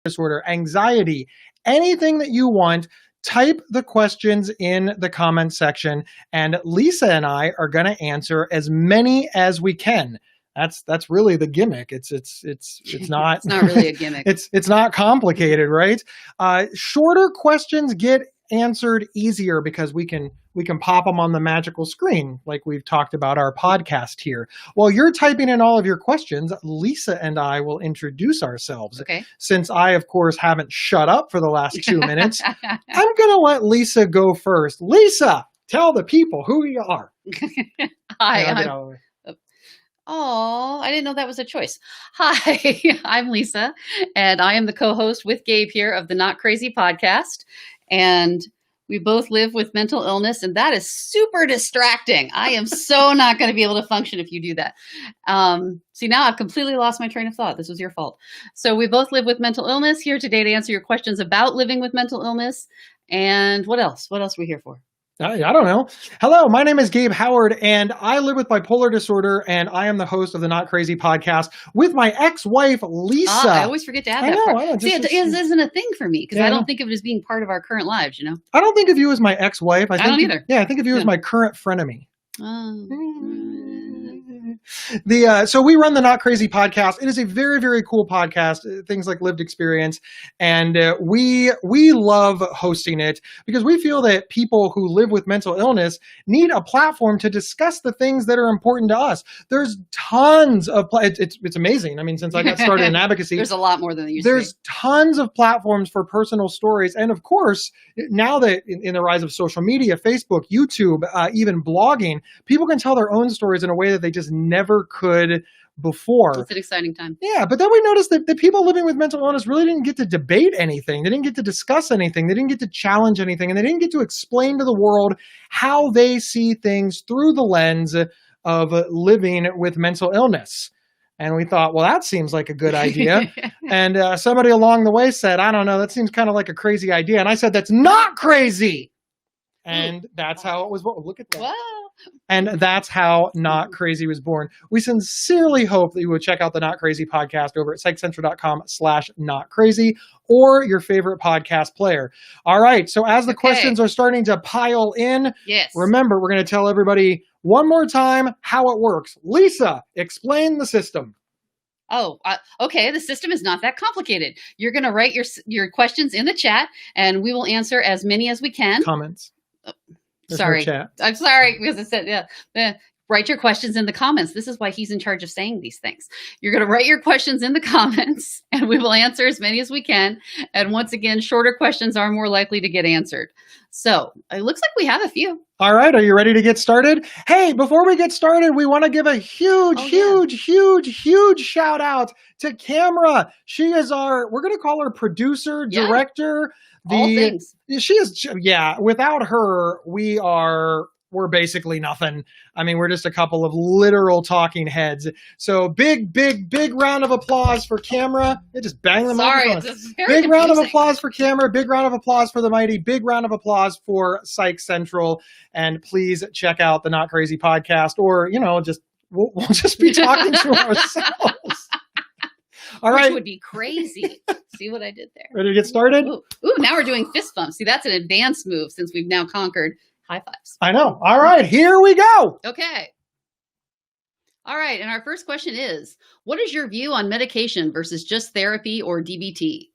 disorder, anxiety, anything that you want, type the questions in the comment section, and Lisa and I are going to answer as many as we can. That's really the gimmick. It's not it's not really a gimmick. it's not complicated, right? Shorter questions get answered easier because we can pop them on the magical screen like we've talked about our podcast here. While you're typing in all of your questions, Lisa and I will introduce ourselves. Okay. Since I, of course, haven't shut up for the last 2 minutes, I'm going to let Lisa go first. Lisa, tell the people who you are. Hi. Oh, I didn't know that was a choice. Hi, I'm Lisa, and I am the co-host with Gabe here of the Not Crazy podcast. And we both live with mental illness, and that is super distracting. I am so not going to be able to function if you do that. See, now I've completely lost my train of thought. This was your fault. So we both live with mental illness, here today to answer your questions about living with mental illness. And what else? What else are we here for? I don't know. Hello, my name is Gabe Howard, and I live with bipolar disorder, and I am the host of the Not Crazy podcast with my ex-wife, Lisa. I always forget to add that part. See, it isn't a thing for me, because I don't think of it as being part of our current lives, you know? I don't think of you as my ex-wife. I don't either. Yeah, I think of you as my current frenemy. So we run the Not Crazy podcast. It is a very, very cool podcast, things like lived experience. And we love hosting it because we feel that people who live with mental illness need a platform to discuss the things that are important to us. There's tons of, it's amazing. I mean, since I got started in advocacy, there's a lot more than there used there's to be. Tons of platforms for personal stories. And of course, now that in the rise of social media, Facebook, YouTube, even blogging, people can tell their own stories in a way that they just never could before. It's an exciting time. Yeah, but then we noticed that the people living with mental illness really didn't get to debate anything. They didn't get to discuss anything. They didn't get to challenge anything. And they didn't get to explain to the world how they see things through the lens of living with mental illness. And we thought, well, that seems like a good idea. And somebody along the way said, I don't know, that seems kind of like a crazy idea. And I said, that's not crazy. And that's how it was. Look at that. Wow. And that's how Not Crazy was born. We sincerely hope that you would check out the Not Crazy podcast over at psychcentral.com/notcrazy or your favorite podcast player. All right. So as the questions are starting to pile in, remember, we're going to tell everybody one more time how it works. Lisa, explain the system. Okay. The system is not that complicated. You're going to write your questions in the chat, and we will answer as many as we can. Comments. Sorry. I'm sorry because I said, write your questions in the comments. This is why he's in charge of saying these things. You're going to write your questions in the comments, and we will answer as many as we can. And once again, shorter questions are more likely to get answered. So it looks like we have a few. All right. Are you ready to get started? Hey, before we get started, we want to give a huge shout out to Camera. She is we're going to call her producer, director. All things. She is, without her, we're basically nothing. I mean, we're just a couple of literal talking heads. So big round of applause for Camera. They just bang them up. Big round of applause for Camera. Big round of applause for the mighty. Big round of applause for Psych Central. And please check out the Not Crazy podcast, or, we'll just be talking to ourselves. All right. Which would be crazy. See what I did there? Ready to get started? Ooh, now we're doing fist bumps. See, that's an advanced move since we've now conquered high fives. I know. All right, here we go. Okay. All right, and our first question is, what is your view on medication versus just therapy or DBT?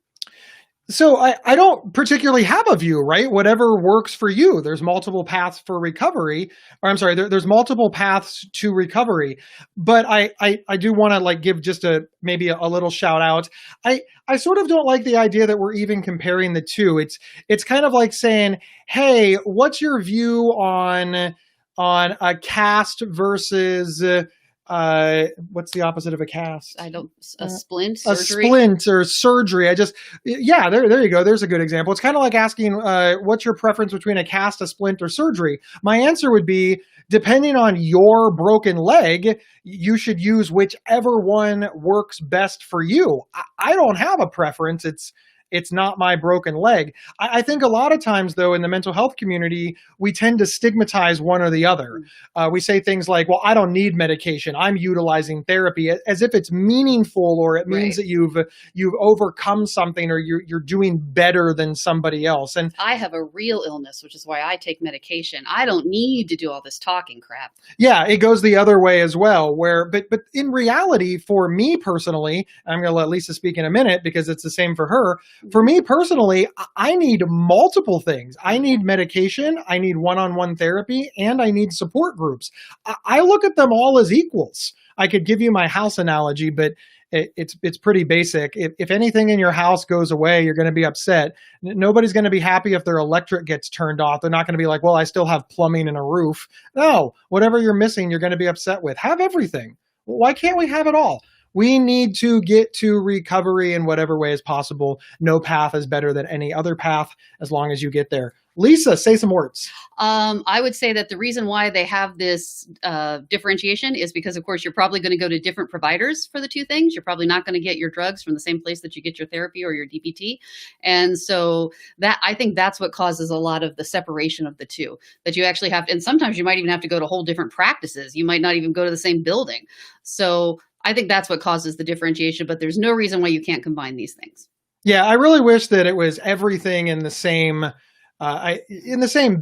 So I don't particularly have a view, right? Whatever works for you. There's multiple paths for recovery, or I'm sorry, there's multiple paths to recovery. But I do want to give just maybe a little shout out. I sort of don't like the idea that we're even comparing the two. It's kind of like saying, hey, what's your view on a cast versus what's the opposite of a cast? A splint surgery. A splint or surgery. There you go. There's a good example. It's kind of like asking, what's your preference between a cast, a splint, or surgery? My answer would be, depending on your broken leg, you should use whichever one works best for you. I don't have a preference. It's not my broken leg. I think a lot of times, though, in the mental health community, we tend to stigmatize one or the other. We say things like, well, I don't need medication. I'm utilizing therapy, as if it's meaningful, or it means that you've overcome something, or you're doing better than somebody else. And I have a real illness, which is why I take medication. I don't need to do all this talking crap. yeah, it goes the other way as well, but in reality, for me personally, I'm going to let Lisa speak in a minute because it's the same for her. For me personally, I need multiple things. I need medication, I need one-on-one therapy, and I need support groups. I look at them all as equals. I could give you my house analogy, but it's pretty basic. If anything in your house goes away, you're going to be upset. Nobody's going to be happy if their electric gets turned off. They're not going to be like, well, I still have plumbing and a roof. No, whatever you're missing, you're going to be upset with. Have everything. Why can't we have it all? We need to get to recovery in whatever way is possible. No path is better than any other path as long as you get there. Lisa, say some words. I would say that the reason why they have this differentiation is because, of course, you're probably going to go to different providers for the two things. You're probably not going to get your drugs from the same place that you get your therapy or your DPT. And so that, I think that's what causes a lot of the separation of the two, that you actually have to, and sometimes you might even have to go to whole different practices. You might not even go to the same building. So I think that's what causes the differentiation, but there's no reason why you can't combine these things. Yeah, I really wish that it was everything in the same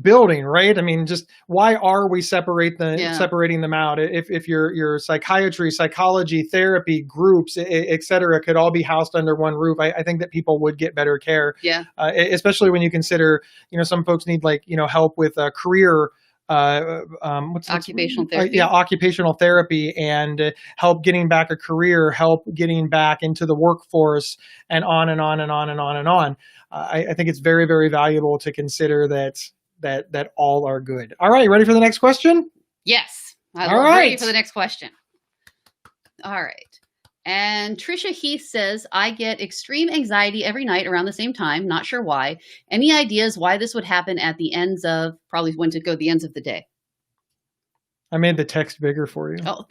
building, right? I mean, just why are we separating them out? If your psychiatry, psychology, therapy, groups, et cetera, could all be housed under one roof, I think that people would get better care. Yeah. Especially when you consider, some folks need help with career. Occupational therapy. Occupational therapy, and help getting back a career, help getting back into the workforce, and on and on and on and on and on. I think it's very, very valuable to consider that all are good. All right, ready for the next question? Yes. Ready for the next question. All right. And Trisha Heath says, I get extreme anxiety every night around the same time. Not sure why. Any ideas why this would happen at the ends of, probably when to go the ends of the day? I made the text bigger for you. Oh,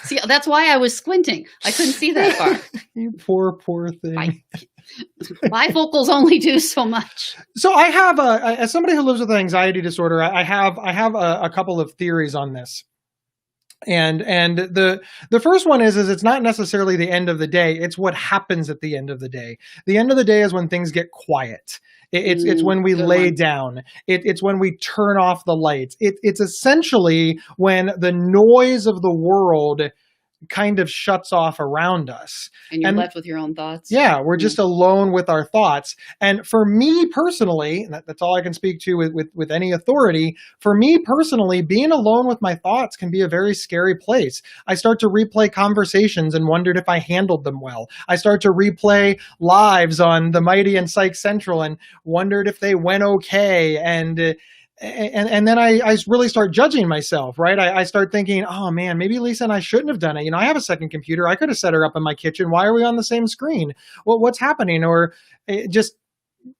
see, that's why I was squinting. I couldn't see that far. You poor thing. Bifocals only do so much. So I have, as somebody who lives with an anxiety disorder, I have a couple of theories on this. And the first one is it's not necessarily the end of the day. It's what happens at the end of the day. The end of the day is when things get quiet. It's when we lay down. It's when we turn off the lights. It's essentially when the noise of the world kind of shuts off around us. And you're left with your own thoughts. Yeah, we're just alone with our thoughts. And for me personally, and that's all I can speak to with any authority, for me personally, being alone with my thoughts can be a very scary place. I start to replay conversations and wondered if I handled them well. I start to replay lives on The Mighty and Psych Central and wondered if they went okay. And then I really start judging myself, right? I start thinking, oh man, maybe Lisa and I shouldn't have done it. I have a second computer. I could have set her up in my kitchen. Why are we on the same screen? Well, what's happening? Or just,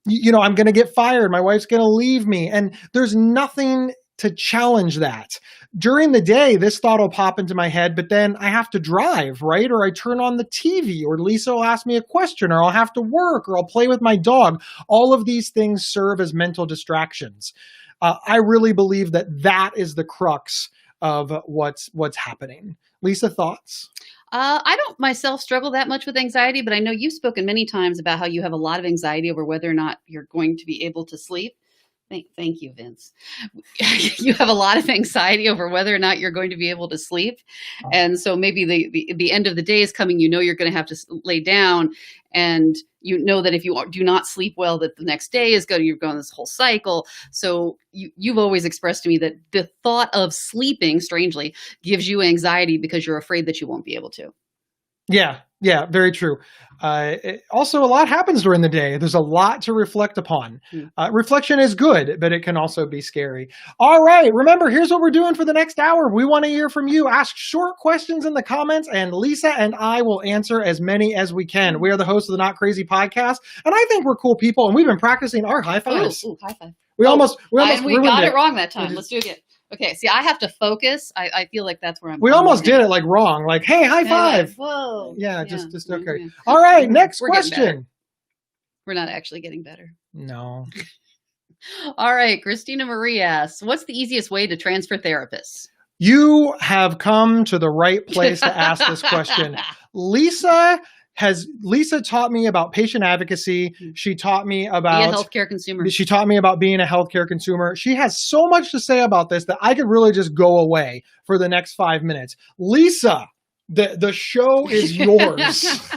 I'm going to get fired. My wife's going to leave me. And there's nothing to challenge that. During the day, this thought will pop into my head, but then I have to drive, right? Or I turn on the TV, or Lisa will ask me a question, or I'll have to work, or I'll play with my dog. All of these things serve as mental distractions. I really believe that is the crux of what's happening. Lisa, thoughts? I don't myself struggle that much with anxiety, but I know you've spoken many times about how you have a lot of anxiety over whether or not you're going to be able to sleep. Thank you, Vince. You have a lot of anxiety over whether or not you're going to be able to sleep. And so maybe the end of the day is coming, you're going to have to lay down, and you know that if you do not sleep well, that the next day you're going this whole cycle. So you've always expressed to me that the thought of sleeping, strangely, gives you anxiety because you're afraid that you won't be able to. Yeah, very true. Also, a lot happens during the day. There's a lot to reflect upon. Reflection is good, but it can also be scary. All right, remember, here's what we're doing for the next hour. We want to hear from you. Ask short questions in the comments, and Lisa and I will answer as many as we can. We are the hosts of the Not Crazy podcast, and I think we're cool people, and we've been practicing our high fives. Ooh, high five. We almost we got it wrong that time. Let's do it again. Okay, see, I have to focus. I feel like that's where I'm. We almost did it wrong. Like, hey, high five. Whoa. Yeah, just okay. Yeah. All right, next question. We're not actually getting better. No. All right. Christina Marie asks, what's the easiest way to transfer therapists? You have come to the right place to ask this question. Lisa taught me about patient advocacy. She taught me Be about a healthcare consumer. She taught me about being a healthcare consumer. She has so much to say about this that I could really just go away for the next 5 minutes. Lisa, the show is yours.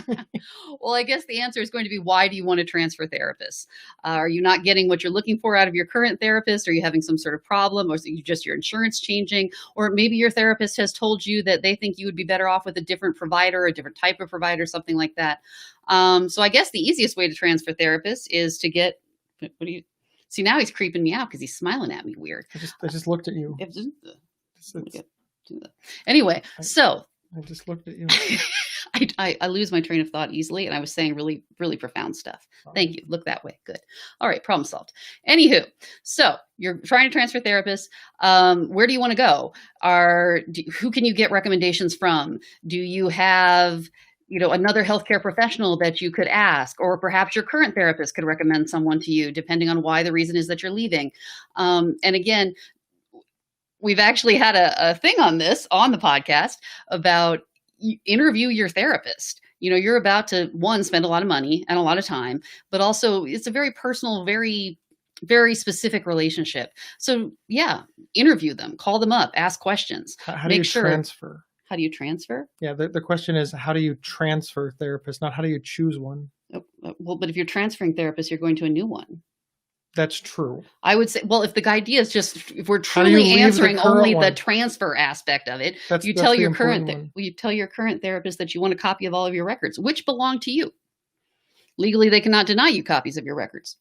Well, I guess the answer is going to be, why do you want to transfer therapists? Are you not getting what you're looking for out of your current therapist? Are you having some sort of problem? Or is it just your insurance changing? Or maybe your therapist has told you that they think you would be better off with a different provider, a different type of provider, something like that. So I guess the easiest way to transfer therapists is to get, what do you, see, now he's creeping me out because he's smiling at me weird. I just looked at you. Anyway, so I just looked at you. I lose my train of thought easily, and I was saying really, really profound stuff. Thank you. Look that way. Good. All right. Problem solved. Anywho, so you're trying to transfer therapists. Where do you want to go? Who can you get recommendations from? Do you have another healthcare professional that you could ask, or perhaps your current therapist could recommend someone to you, depending on why the reason is that you're leaving. And again, we've actually had a thing on this on the podcast about interview your therapist. You're about to, one, spend a lot of money and a lot of time, but also it's a very personal, very, very specific relationship. So yeah, interview them, call them up, ask questions. How do you transfer? How do you transfer? Yeah, the question is, how do you transfer therapists, not how do you choose one? Well, but if you're transferring therapists, you're going to a new one. That's true. I would say, well, if the idea is just, if we're truly answering only the transfer aspect of it, you tell your current therapist that you want a copy of all of your records, which belong to you. Legally, they cannot deny you copies of your records.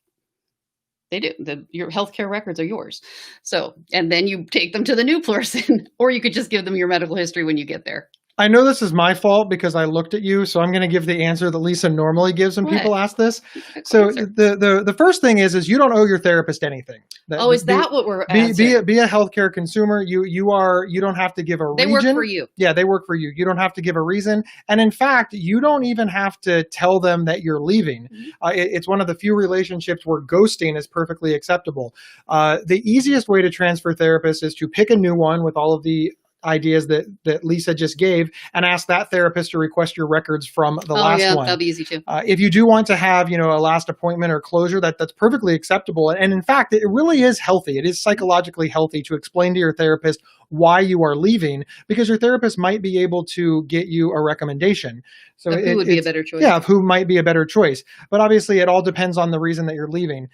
They do. Your healthcare records are yours. So, and then you take them to the new person, or you could just give them your medical history when you get there. I know this is my fault because I looked at you, so I'm going to give the answer that Lisa normally gives when people ask this. So the first thing is you don't owe your therapist anything. Is that what we're asking? Be a healthcare consumer. You don't have to give a reason. They work for you. Yeah, they work for you. You don't have to give a reason. And in fact, you don't even have to tell them that you're leaving. Mm-hmm. It's one of the few relationships where ghosting is perfectly acceptable. The easiest way to transfer therapists is to pick a new one with all of the ideas that Lisa just gave and ask that therapist to request your records from the last one. That'll be easy too. If you do want to have, a last appointment or closure, that's perfectly acceptable. And in fact, it really is healthy. It is psychologically healthy to explain to your therapist why you are leaving, because your therapist might be able to get you a recommendation. So who would be a better choice? Yeah, who might be a better choice. But obviously, it all depends on the reason that you're leaving.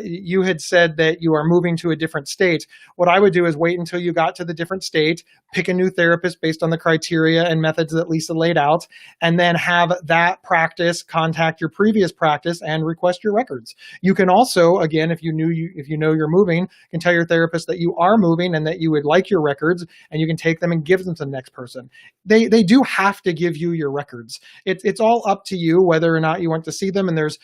You had said that you are moving to a different state. What I would do is wait until you got to the different state, pick a new therapist based on the criteria and methods that Lisa laid out, and then have that practice contact your previous practice and request your records. You can also, again, if you know you're moving, you can tell your therapist that you are moving and that you would like your records, and you can take them and give them to the next person. They do have to give you your records. It's all up to you whether or not you want to see them, and there's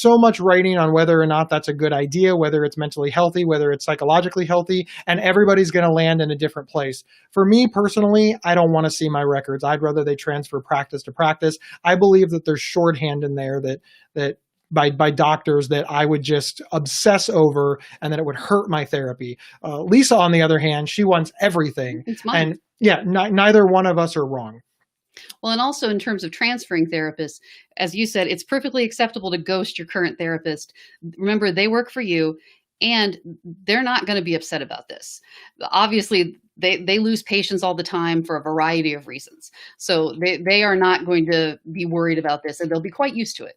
so much writing on whether or not that's a good idea, whether it's mentally healthy, whether it's psychologically healthy, and everybody's going to land in a different place. For me personally, I don't want to see my records. I'd rather they transfer practice to practice. I believe that there's shorthand in there that by doctors that I would just obsess over and that it would hurt my therapy. Lisa, on the other hand, she wants everything. It's mine. And yeah, neither one of us are wrong. Well, and also in terms of transferring therapists, as you said, it's perfectly acceptable to ghost your current therapist. Remember, they work for you, and they're not going to be upset about this. Obviously, they lose patients all the time for a variety of reasons. So they are not going to be worried about this, and they'll be quite used to it.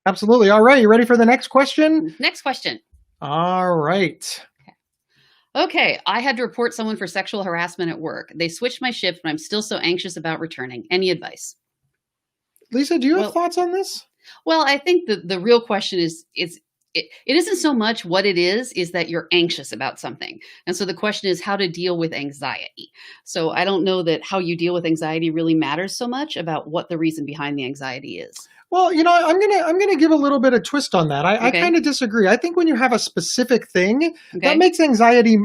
Absolutely. All right. You ready for the next question? Next question. All right. Okay. I had to report someone for sexual harassment at work. They switched my shift, but I'm still so anxious about returning. Any advice? Lisa, do you have thoughts on this? Well, I think the real question is it isn't so much what it is that you're anxious about something. And so the question is how to deal with anxiety. So I don't know that how you deal with anxiety really matters so much about what the reason behind the anxiety is. Well, I'm gonna give a little bit of twist on that. I kind of disagree. I think when you have a specific thing, that makes anxiety.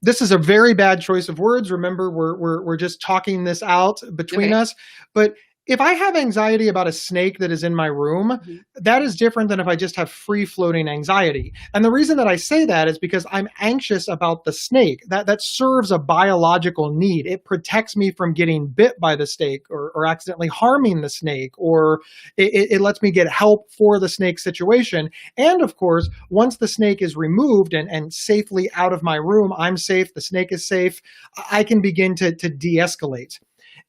This is a very bad choice of words. Remember, we're just talking this out between us. But if I have anxiety about a snake that is in my room, Mhm. that is different than if I just have free floating anxiety. And the reason that I say that is because I'm anxious about the snake. That serves a biological need. It protects me from getting bit by the snake or accidentally harming the snake, or it lets me get help for the snake situation. And of course, once the snake is removed and safely out of my room, I'm safe, the snake is safe, I can begin to de-escalate.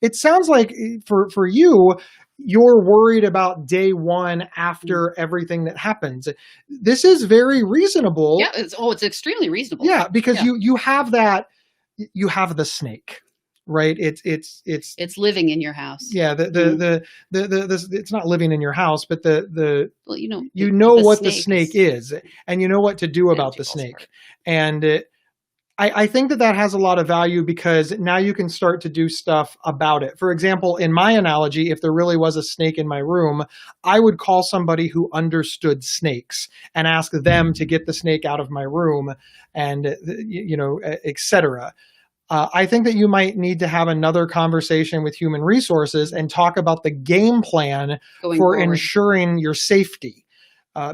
It sounds like for you, you're worried about day one after everything that happens. This is very reasonable. Yeah. It's extremely reasonable. Yeah, because Yeah. you have that, you have the snake, right? It's living in your house. yeah, it's not living in your house, but Well, you know the what the snake is, and you know what to do about the Magical snake. part. And I think that has a lot of value because now you can start to do stuff about it. For example, in my analogy, if there really was a snake in my room, I would call somebody who understood snakes and ask them to get the snake out of my room, and et cetera. I think that you might need to have another conversation with human resources and talk about the game plan Going for forward. ensuring your safety.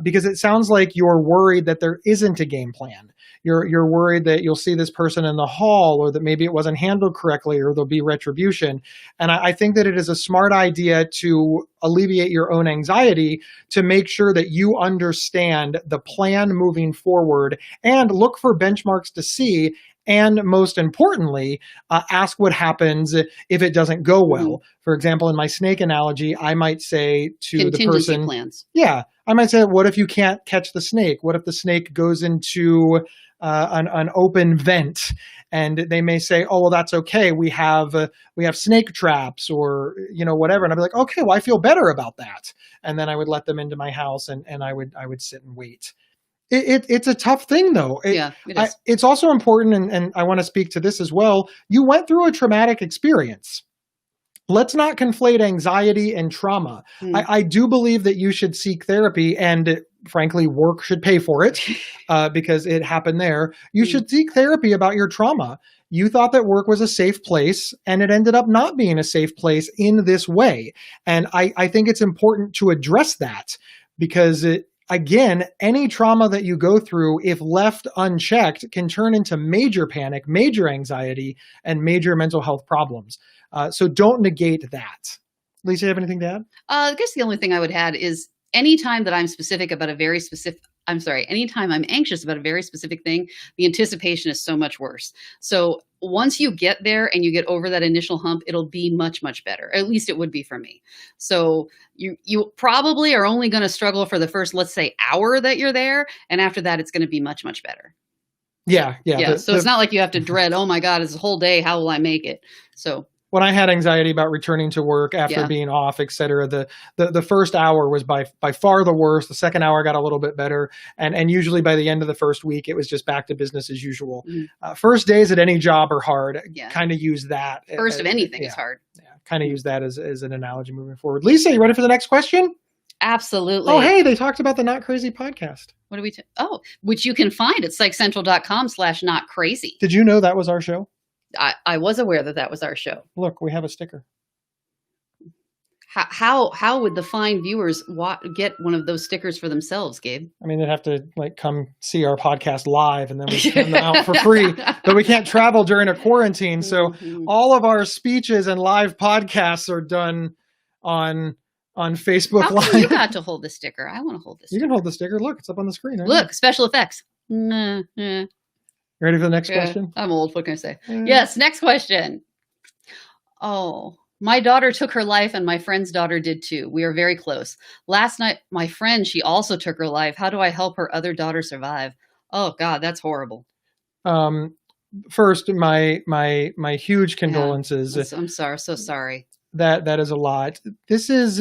Because it sounds like you're worried that there isn't a game plan. You're worried that you'll see this person in the hall, or that maybe it wasn't handled correctly, or there'll be retribution. And I think that it is a smart idea to alleviate your own anxiety, to make sure that you understand the plan moving forward and look for benchmarks to see. And most importantly, ask what happens if it doesn't go well. Mm-hmm. For example, in my snake analogy, I might say to the Contingency person, plans. yeah, I might say, what if you can't catch the snake? What if the snake goes into an open vent? And they may say, oh, well, that's okay. We have snake traps, or whatever. And I'd be like, okay, well, I feel better about that. And then I would let them into my house, and I would sit and wait. It's a tough thing, though. Yeah, it is. It's also important, and I want to speak to this as well. You went through a traumatic experience. Let's not conflate anxiety and trauma. I do believe that you should seek therapy, and frankly, work should pay for it because it happened there. You should seek therapy about your trauma. You thought that work was a safe place, and it ended up not being a safe place in this way. And I think it's important to address that, because again, any trauma that you go through, if left unchecked, can turn into major panic, major anxiety, and major mental health problems. So don't negate that. Lisa, you have anything to add? I guess the only thing I would add is anytime that I'm anytime I'm anxious about a very specific thing, the anticipation is so much worse. So once you get there and you get over that initial hump, it'll be much, much better. At least it would be for me. So you probably are only going to struggle for the first, let's say, hour that you're there. And after that, it's going to be much, much better. Yeah. So it's not like you have to dread, oh my God, it's a whole day. How will I make it? So when I had anxiety about returning to work after being off, et cetera, the first hour was by far the worst. The second hour got a little bit better. And usually by the end of the first week, it was just back to business as usual. First days at any job are hard. Kind of use that. First of anything is hard. Yeah. Kind of use that as an analogy moving forward. Lisa, you ready for the next question? Absolutely. Oh, hey, they talked about the Not Crazy podcast. What do we? Which you can find at psychcentral.com/notcrazy. Did you know that was our show? I was aware that was our show. Look, we have a sticker. How would the fine viewers get one of those stickers for themselves, Gabe? I mean, they'd have to come see our podcast live, and then we send them out for free. But we can't travel during a quarantine, so all of our speeches and live podcasts are done on Facebook Live. You got to hold the sticker. I want to hold this. You can hold the sticker. Look, it's up on the screen. Look, special effects. You ready for the next question? I'm old. What can I say? Yes, next question. Oh, my daughter took her life, and my friend's daughter did too. We are very close. Last night, my friend, she also took her life. How do I help her other daughter survive? Oh God, that's horrible. First, my huge condolences. Yeah, I'm sorry. So sorry. That is a lot. This is.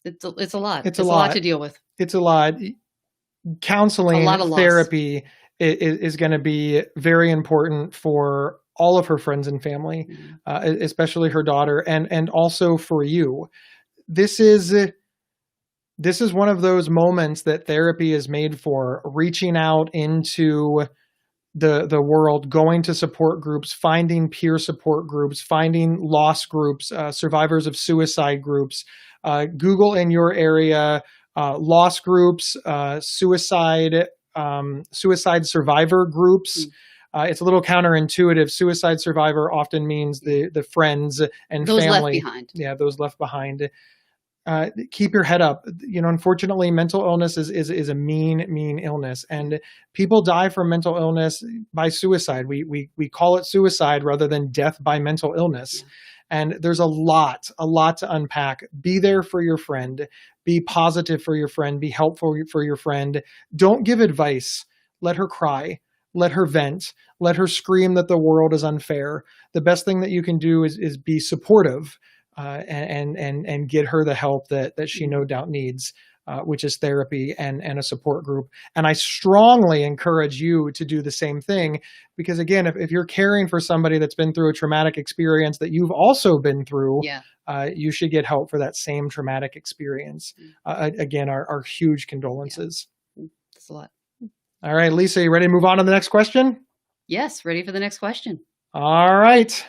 It's a lot. It's a lot to deal with. It's a lot. Counseling, a lot of therapy is going to be very important for all of her friends and family, especially her daughter, and also for you. This is one of those moments that therapy is made for, reaching out into the world, going to support groups, finding peer support groups, finding loss groups, survivors of suicide groups. Google in your area loss groups, suicide survivor groups. It's a little counterintuitive. Suicide survivor often means the friends and those family. left behind. Yeah, those left behind. Keep your head up. Unfortunately, mental illness is a mean illness, and people die from mental illness by suicide. We call it suicide rather than death by mental illness. Yeah. And there's a lot to unpack. Be there for your friend. Be positive for your friend. Be helpful for your friend. Don't give advice. Let her cry. Let her vent. Let her scream that the world is unfair. The best thing that you can do is be supportive. And get her the help that she no doubt needs, which is therapy and a support group. And I strongly encourage you to do the same thing, because again, if you're caring for somebody that's been through a traumatic experience that you've also been through, you should get help for that same traumatic experience. Again, our huge condolences. Yeah. That's a lot. All right, Lisa, you ready to move on to the next question? Yes, ready for the next question. All right.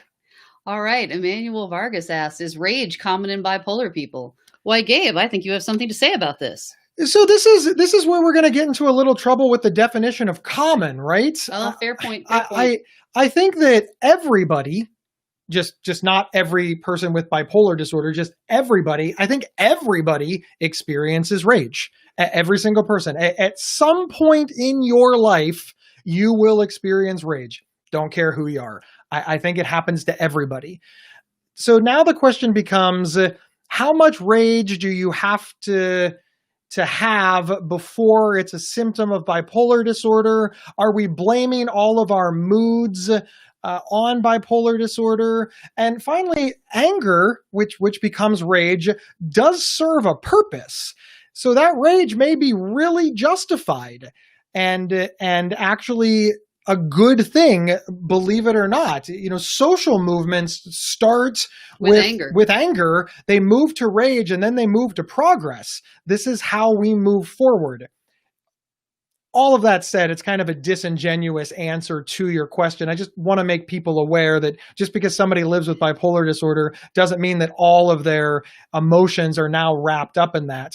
All right. Emmanuel Vargas asks, is rage common in bipolar people? Why, Gabe, I think you have something to say about this. So this is where we're going to get into a little trouble with the definition of common, right? Fair point. I think that everybody, just not every person with bipolar disorder, just everybody, I think everybody experiences rage. Every single person. At some point in your life, you will experience rage. Don't care who you are. I think it happens to everybody. So now the question becomes, how much rage do you have to have before it's a symptom of bipolar disorder? Are we blaming all of our moods on bipolar disorder? And finally, anger, which becomes rage, does serve a purpose. So that rage may be really justified and actually a good thing, believe it or not. Social movements start with anger. They move to rage, and then they move to progress. This is how we move forward. All of that said, it's kind of a disingenuous answer to your question. I just want to make people aware that just because somebody lives with bipolar disorder doesn't mean that all of their emotions are now wrapped up in that.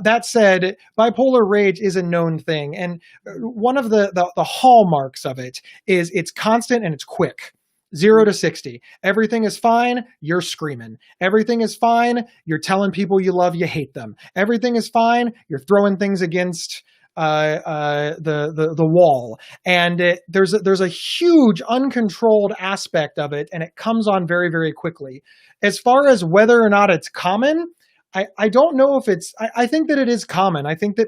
That said, bipolar rage is a known thing. And one of the hallmarks of it is it's constant and it's quick. 0 to 60. Everything is fine, you're screaming. Everything is fine, you're telling people you love, you hate them. Everything is fine, you're throwing things against the wall. And there's a huge uncontrolled aspect of it, and it comes on very, very quickly. As far as whether or not it's common, I don't know if it's, I think that it is common. I think that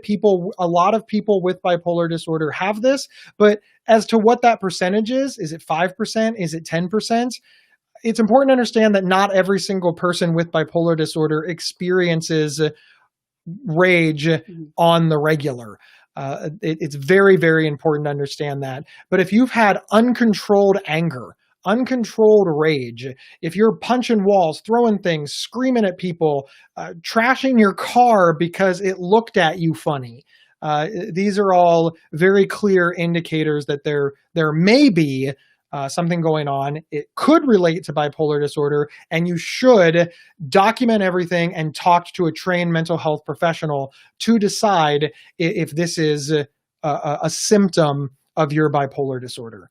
a lot of people with bipolar disorder have this, but as to what that percentage is it 5%? Is it 10%? It's important to understand that not every single person with bipolar disorder experiences rage on the regular. It's very, very important to understand that. But if you've had uncontrolled anger, uncontrolled rage, if you're punching walls, throwing things, screaming at people, trashing your car because it looked at you funny, these are all very clear indicators that there may be something going on. It could relate to bipolar disorder, and you should document everything and talk to a trained mental health professional to decide if this is a symptom of your bipolar disorder.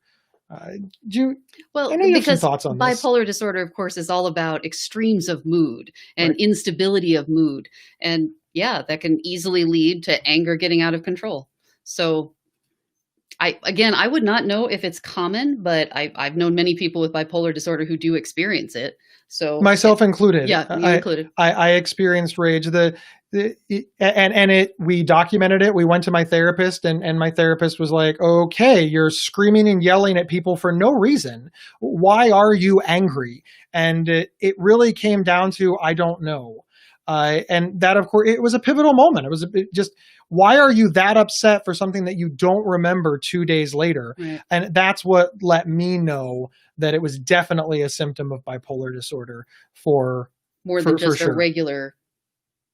I know you have some thoughts on this. Bipolar disorder, of course, is all about extremes of mood and instability of mood. And yeah, that can easily lead to anger getting out of control. So I would not know if it's common, but I've known many people with bipolar disorder who do experience it. So myself included. Yeah, you included. I experienced rage. We documented it. We went to my therapist, and my therapist was like, "Okay, you're screaming and yelling at people for no reason. Why are you angry?" And it really came down to, I don't know. And that, of course, it was a pivotal moment. It was just, why are you that upset for something that you don't remember 2 days later? Right. And that's what let me know that it was definitely a symptom of bipolar disorder for more than just sure. a regular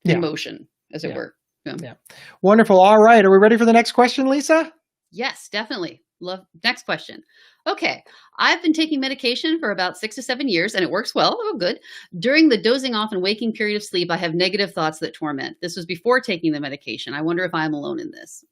emotion, as it were. Yeah. Wonderful. All right. Are we ready for the next question, Lisa? Yes, definitely. Love. Next question. Okay. I've been taking medication for about 6 to 7 years and it works well. Oh, good. During the dozing off and waking period of sleep, I have negative thoughts that torment. This was before taking the medication. I wonder if I'm alone in this.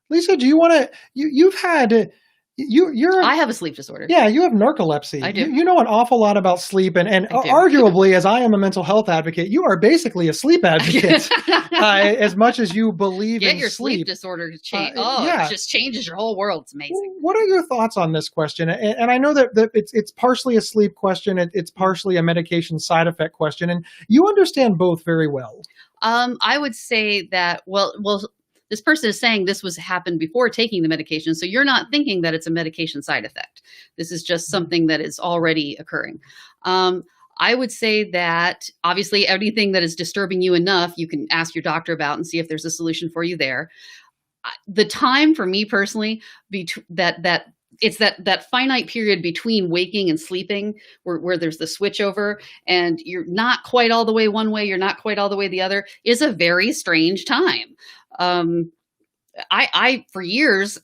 Lisa, do you want to? You've had you're I have a sleep disorder. yeah, you have narcolepsy. I do. You know an awful lot about sleep, and I do. arguably, as I am a mental health advocate, you are basically a sleep advocate as much as you believe Get in your sleep sleep. disorder to change. Yeah. It just changes your whole world. It's amazing. What are your thoughts on this question? And I know that it's partially a sleep question, it's partially a medication side effect question, and you understand both very well. I would say that well, this person is saying this was happened before taking the medication, so you're not thinking that it's a medication side effect. This is just something that is already occurring. I would say that obviously anything that is disturbing you enough, you can ask your doctor about and see if there's a solution for you there. The time for me personally, it's that finite period between waking and sleeping where there's the switch over and you're not quite all the way one way, you're not quite all the way the other, is a very strange time. I for years,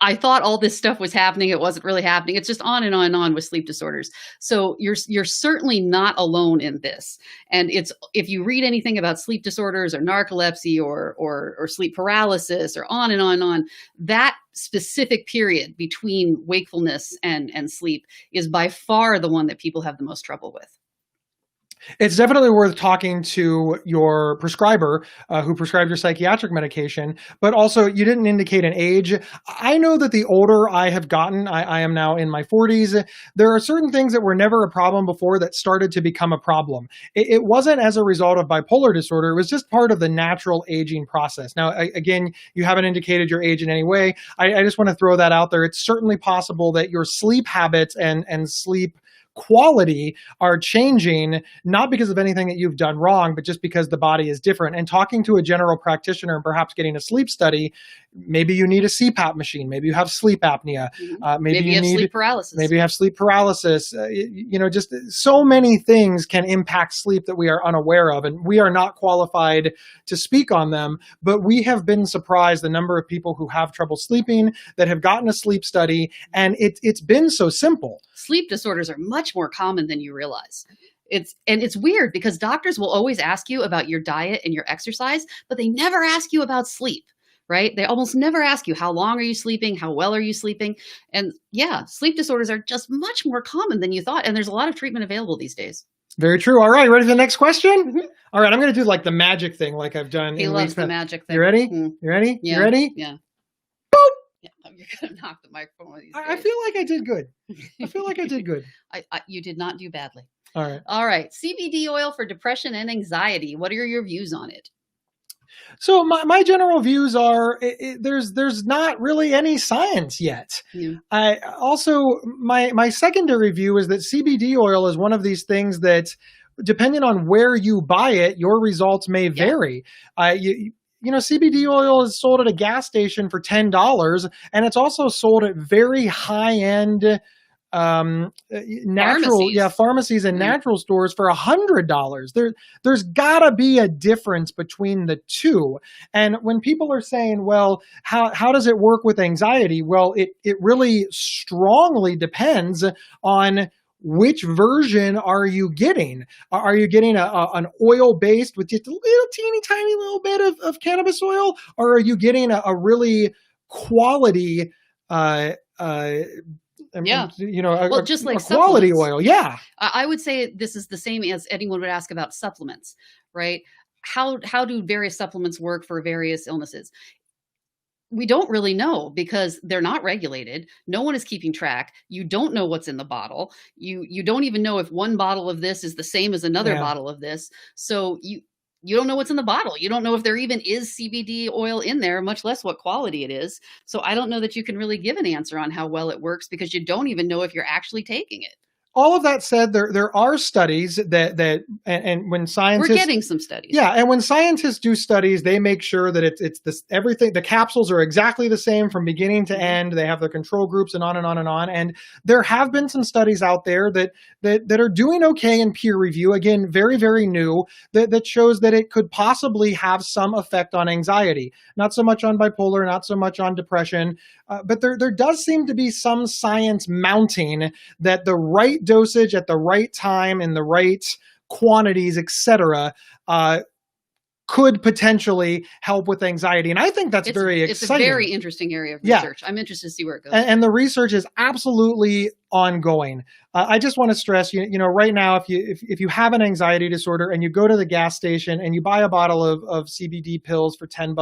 I thought all this stuff was happening. It wasn't really happening. It's just on and on and on with sleep disorders. So you're certainly not alone in this. And if you read anything about sleep disorders or narcolepsy or sleep paralysis or on and on and on, that specific period between wakefulness and sleep is by far the one that people have the most trouble with. It's definitely worth talking to your prescriber who prescribed your psychiatric medication, but also you didn't indicate an age. I know that the older I have gotten, I am now in my 40s, there are certain things that were never a problem before that started to become a problem. It wasn't as a result of bipolar disorder, it was just part of the natural aging process. Now, again, you haven't indicated your age in any way. I just want to throw that out there. It's certainly possible that your sleep habits and sleep quality are changing, not because of anything that you've done wrong, but just because the body is different. And talking to a general practitioner and perhaps getting a sleep study, maybe you need a CPAP machine, maybe you have sleep apnea, maybe you have need sleep paralysis. Maybe you have sleep paralysis. Just so many things can impact sleep that we are unaware of, and we are not qualified to speak on them. But we have been surprised the number of people who have trouble sleeping that have gotten a sleep study, and it's been so simple. Sleep disorders are much more common than you realize. It's weird because doctors will always ask you about your diet and your exercise, but they never ask you about sleep, right? They almost never ask you, how long are you sleeping? How well are you sleeping? And yeah, sleep disorders are just much more common than you thought. And there's a lot of treatment available these days. Very true. All right, ready for the next question? All right, I'm going to do like the magic thing like I've done. He loves the magic thing. You ready? You ready? Yeah. You ready? Yeah. Yeah, you're going to knock the microphone one of these days. I feel like I did good. I feel like I did good. You did not do badly. All right. All right. CBD oil for depression and anxiety. What are your views on it? So my general views are there's not really any science yet. Yeah. I also my secondary view is that CBD oil is one of these things that, depending on where you buy it, your results may vary. CBD oil is sold at a gas station for $10, and it's also sold at very high-end pharmacies and natural stores for $100. There's gotta be a difference between the two. And when people are saying, well, how does it work with anxiety? Well, it really strongly depends on which version are you getting? Are you getting an oil-based with just a little teeny tiny little bit of cannabis oil? Or are you getting a really quality, just like quality oil? Yeah. I would say this is the same as anyone would ask about supplements, right? How do various supplements work for various illnesses? We don't really know because they're not regulated. No one is keeping track. You don't know what's in the bottle. You don't even know if one bottle of this is the same as another bottle of this. So you don't know what's in the bottle. You don't know if there even is CBD oil in there, much less what quality it is. So I don't know that you can really give an answer on how well it works because you don't even know if you're actually taking it. all of that said, there are studies and when We're scientists getting some studies. yeah, and when scientists do studies, they make sure that it's this everything. The capsules are exactly the same from beginning to end. They have the control groups and on and on and on. And there have been some studies out there that are doing okay in peer review. Again, very very new that shows that it could possibly have some effect on anxiety. Not so much on bipolar, not so much on depression, but there does seem to be some science mounting that the right dosage at the right time in the right quantities, etc., could potentially help with anxiety. And I think that's very It's a exciting. very interesting area of Yeah. research. I'm interested to see where it goes. And the research is absolutely ongoing. I just want to stress, right now, if you have an anxiety disorder and you go to the gas station and you buy a bottle of CBD pills for $10,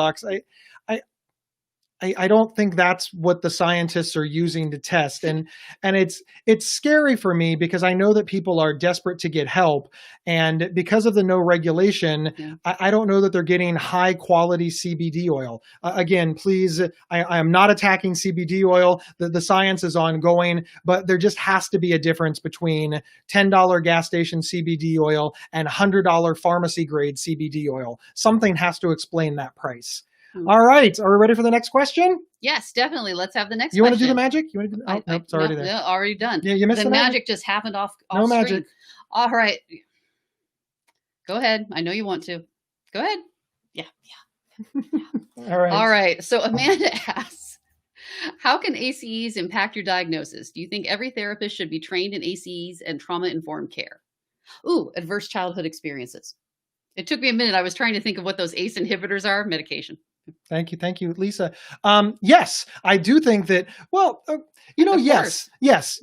I don't think that's what the scientists are using to test. And it's scary for me because I know that people are desperate to get help. And because of the no regulation, Yeah. I don't know that they're getting high quality CBD oil. Again, please, I am not attacking CBD oil. The science is ongoing, but there just has to be a difference between $10 gas station CBD oil and $100 pharmacy grade CBD oil. Something has to explain that price. All right. Are we ready for the next question? Yes, definitely. Let's have the next You want to question. do the magic? You want to do the, oh, it's already there. No, already done. Yeah, you missed the the magic just happened off No screen. magic. All right. Go ahead. I know you want to. Go ahead. Yeah. All right. All right. So Amanda asks, how can ACEs impact your diagnosis? Do you think every therapist should be trained in ACEs and trauma-informed care? Ooh, adverse childhood experiences. It took me a minute. I was trying to think of what those ACE inhibitors are. Medication. Thank you, Lisa. Yes, I do think that. Well, Of yes. Yes,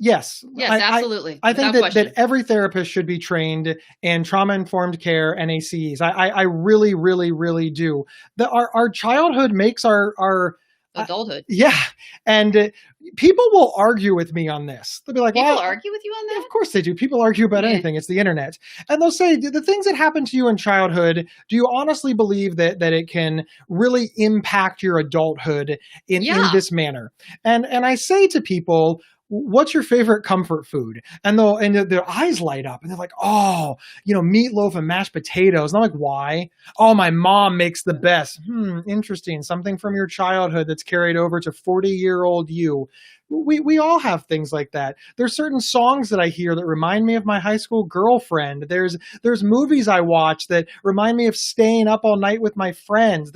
I absolutely. I think Without that every therapist should be trained in trauma-informed care and ACEs. I really, really, really do. Our childhood makes our adulthood. yeah, and people will argue with me on this. They'll be like, People "Well, argue with you on that? of course they do. People argue about Yeah. anything. It's the internet. And they'll say, the things that happened to you in childhood, do you honestly believe that it can really impact your adulthood in Yeah. this manner? And I say to people, what's your favorite comfort food? And their eyes light up and they're like, oh, meatloaf and mashed potatoes. And I'm like, why? Oh, my mom makes the best. Interesting. Something from your childhood that's carried over to 40-year-old you. We all have things like that. There's certain songs that I hear that remind me of my high school girlfriend. There's movies I watch that remind me of staying up all night with my friends.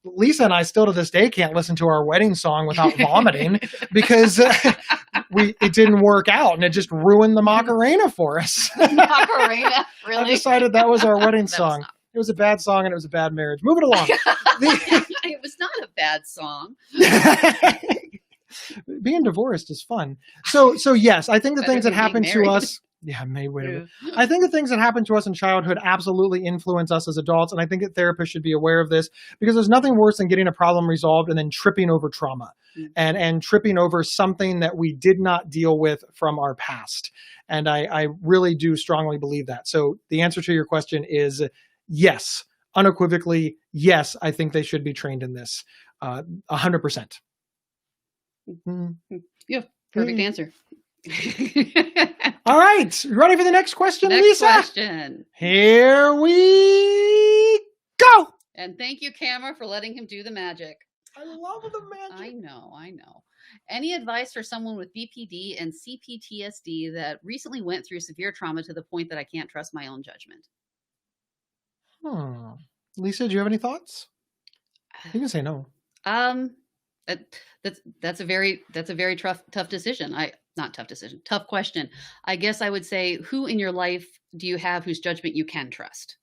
Lisa and I still to this day can't listen to our wedding song without vomiting because it didn't work out and it just ruined the Macarena for us. Macarena, really? I decided that was our wedding That was song. not. It was a bad song and it was a bad marriage. Moving along. It was not a bad song. Being divorced is fun. So yes, I think the Better things that than being happen to married. us. Yeah, I think the things that happen to us in childhood absolutely influence us as adults, and I think that therapists should be aware of this because there's nothing worse than getting a problem resolved and then tripping over trauma and tripping over something that we did not deal with from our past. And I really do strongly believe that. So the answer to your question is yes, unequivocally, yes. I think they should be trained in this, 100%. Yeah, perfect answer. All right, ready for the next question, Next Lisa? question. Here we go. And thank you, Camera, for letting him do the magic. I love the magic. I know. Any advice for someone with BPD and CPTSD that recently went through severe trauma to the point that I can't trust my own judgment? Lisa, do you have any thoughts? You can say no. That's a very tough decision. Tough question. I guess I would say, who in your life do you have whose judgment you can trust?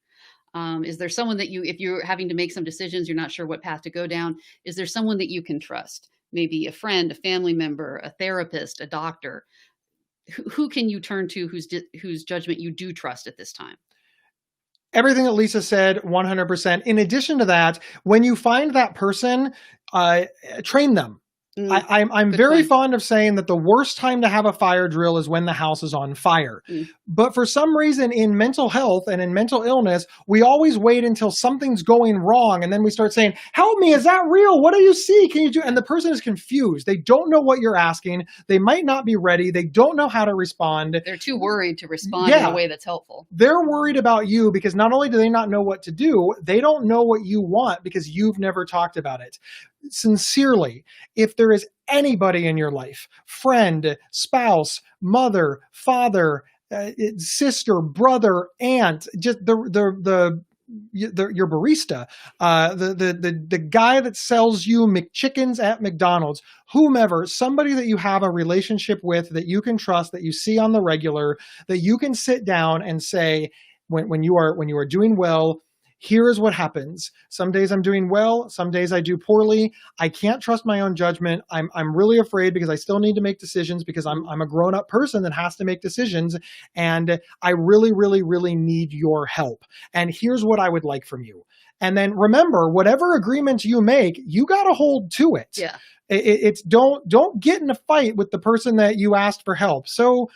Is there someone that if you're having to make some decisions, you're not sure what path to go down, is there someone that you can trust? Maybe a friend, a family member, a therapist, a doctor. Who can you turn to whose judgment you do trust at this time? Everything that Lisa said, 100%. In addition to that, when you find that person, train them. I'm Good very point. fond of saying that the worst time to have a fire drill is when the house is on fire. Mm. But for some reason in mental health and in mental illness, we always wait until something's going wrong and then we start saying, "Help me, is that real? What do you see? Can you do?" And the person is confused. They don't know what you're asking. They might not be ready. They don't know how to respond. They're too worried to respond in Yeah. a way that's helpful. They're worried about you because not only do they not know what to do, they don't know what you want because you've never talked about it. Sincerely, if there is anybody in your life, friend, spouse, mother, father, sister, brother, aunt, just your barista, the guy that sells you McChickens at McDonald's, whomever, somebody that you have a relationship with that you can trust, that you see on the regular, that you can sit down and say, when you are doing well, here is what happens. Some days I'm doing well, some days I do poorly. I can't trust my own judgment. I'm really afraid because I still need to make decisions because I'm a grown-up person that has to make decisions, and I really, really, really need your help. And here's what I would like from you. And then remember, whatever agreements you make, you got to hold to it. Yeah. It's don't get in a fight with the person that you asked for help. So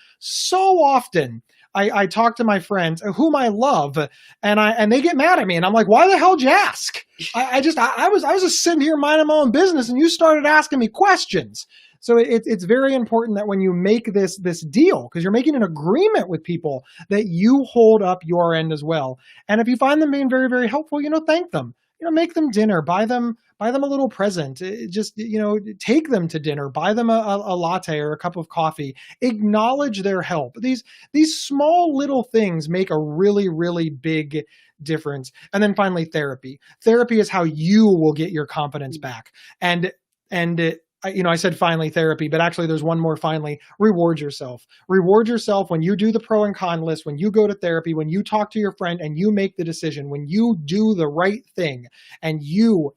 often I talk to my friends whom I love, and they get mad at me, and I'm like, why the hell did you ask? I was just sitting here minding my own business, and you started asking me questions. So it's very important that when you make this deal, because you're making an agreement with people, that you hold up your end as well. And if you find them being very, very helpful, thank them. Make them dinner, buy them a little present. Just, take them to dinner, buy them a latte or a cup of coffee. Acknowledge their help. These small little things make a really, really big difference. And then finally, therapy. Therapy is how you will get your confidence back. I said finally therapy, but actually there's one more finally. Reward yourself. Reward yourself when you do the pro and con list, when you go to therapy, when you talk to your friend and you make the decision, when you do the right thing and you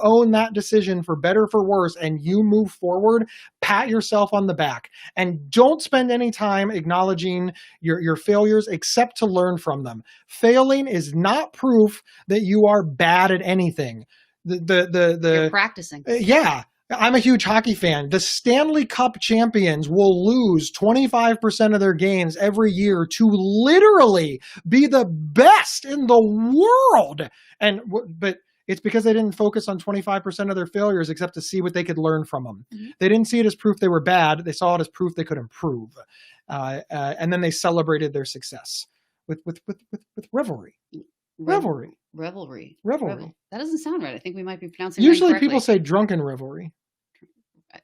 own that decision for better, for worse, and you move forward, pat yourself on the back. And don't spend any time acknowledging your failures except to learn from them. Failing is not proof that you are bad at anything. You're practicing. Yeah. I'm a huge hockey fan. The Stanley Cup champions will lose 25% of their games every year to literally be the best in the world. But it's because they didn't focus on 25% of their failures except to see what they could learn from them. Mm-hmm. They didn't see it as proof they were bad. They saw it as proof they could improve. And then they celebrated their success with revelry. Revelry. That doesn't sound right. I think we might be pronouncing it Usually incorrectly. People say drunken revelry.